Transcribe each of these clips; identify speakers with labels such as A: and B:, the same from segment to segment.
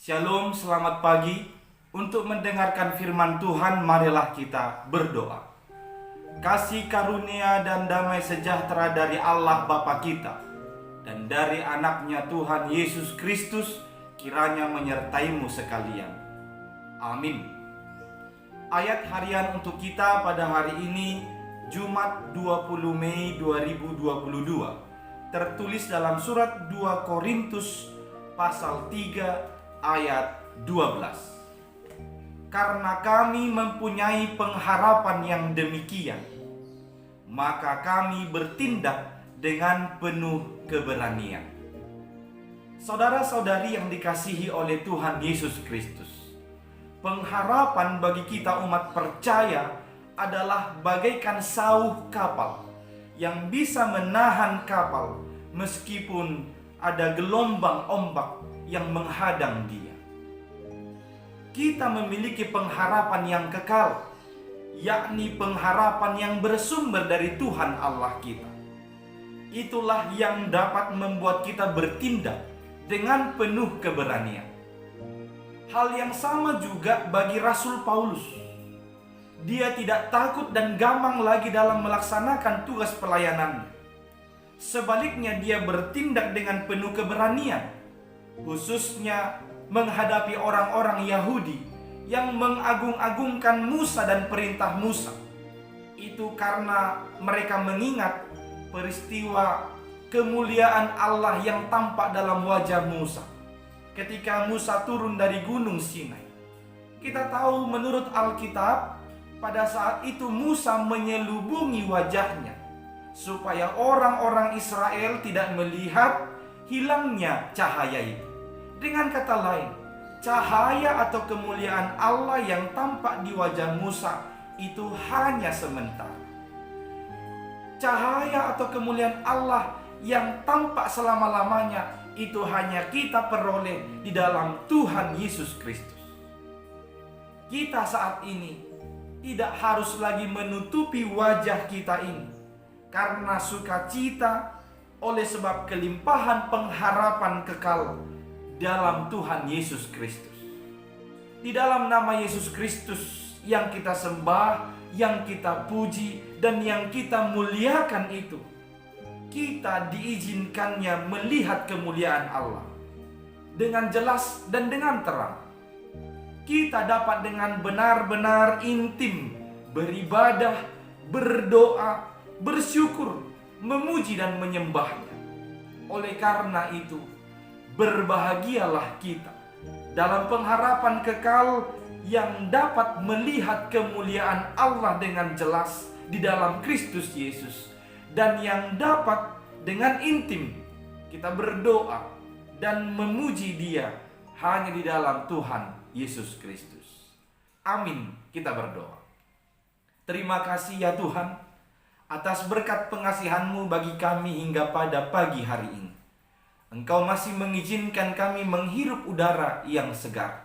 A: Shalom, selamat pagi. Untuk mendengarkan firman Tuhan, marilah kita berdoa. Kasih karunia dan damai sejahtera dari Allah Bapa kita dan dari anaknya Tuhan Yesus Kristus kiranya menyertaimu sekalian. Amin. Ayat harian untuk kita pada hari ini, Jumat 20 Mei 2022, tertulis dalam surat 2 Korintus pasal 3 ayat 12. Karena kami mempunyai pengharapan yang demikian, maka kami bertindak dengan penuh keberanian. Saudara-saudari yang dikasihi oleh Tuhan Yesus Kristus, pengharapan bagi kita umat percaya adalah bagaikan sauh kapal yang bisa menahan kapal meskipun ada gelombang ombak yang menghadang dia. Kita memiliki pengharapan yang kekal, yakni pengharapan yang bersumber dari Tuhan Allah kita. Itulah yang dapat membuat kita bertindak dengan penuh keberanian. Hal yang sama juga bagi Rasul Paulus. Dia tidak takut dan gamang lagi dalam melaksanakan tugas pelayanannya. Sebaliknya, dia bertindak dengan penuh keberanian, khususnya menghadapi orang-orang Yahudi yang mengagung-agungkan Musa dan perintah Musa. Itu karena mereka mengingat peristiwa kemuliaan Allah yang tampak dalam wajah Musa ketika Musa turun dari Gunung Sinai. Kita tahu menurut Alkitab, pada saat itu Musa menyelubungi wajahnya supaya orang-orang Israel tidak melihat hilangnya cahaya itu. Dengan kata lain, cahaya atau kemuliaan Allah yang tampak di wajah Musa itu hanya sementara. Cahaya atau kemuliaan Allah yang tampak selama-lamanya itu hanya kita peroleh di dalam Tuhan Yesus Kristus. Kita saat ini tidak harus lagi menutupi wajah kita ini karena sukacita oleh sebab kelimpahan pengharapan kekal dalam Tuhan Yesus Kristus. Di dalam nama Yesus Kristus yang kita sembah, yang kita puji, dan yang kita muliakan itu, kita diizinkannya melihat kemuliaan Allah dengan jelas dan dengan terang. Kita dapat dengan benar-benar intim beribadah, berdoa, bersyukur, memuji dan menyembahnya. Oleh karena itu, berbahagialah kita dalam pengharapan kekal yang dapat melihat kemuliaan Allah dengan jelas di dalam Kristus Yesus, dan yang dapat dengan intim kita berdoa dan memuji Dia hanya di dalam Tuhan Yesus Kristus. Amin. Kita berdoa. Terima kasih ya Tuhan atas berkat pengasihan-Mu bagi kami hingga pada pagi hari ini. Engkau masih mengizinkan kami menghirup udara yang segar.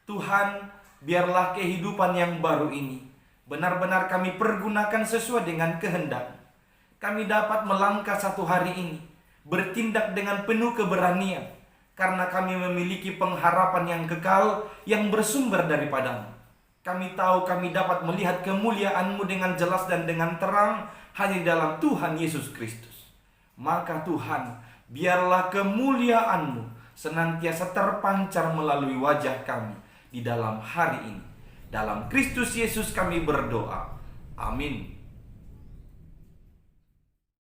A: Tuhan, biarlah kehidupan yang baru ini benar-benar kami pergunakan sesuai dengan kehendak. Kami dapat melangkah satu hari ini, bertindak dengan penuh keberanian, karena kami memiliki pengharapan yang kekal yang bersumber daripada-Mu. Kami tahu kami dapat melihat kemuliaan-Mu dengan jelas dan dengan terang hanya di dalam Tuhan Yesus Kristus. Maka Tuhan, biarlah kemuliaan-Mu senantiasa terpancar melalui wajah kami di dalam hari ini. Dalam Kristus Yesus kami berdoa. Amin.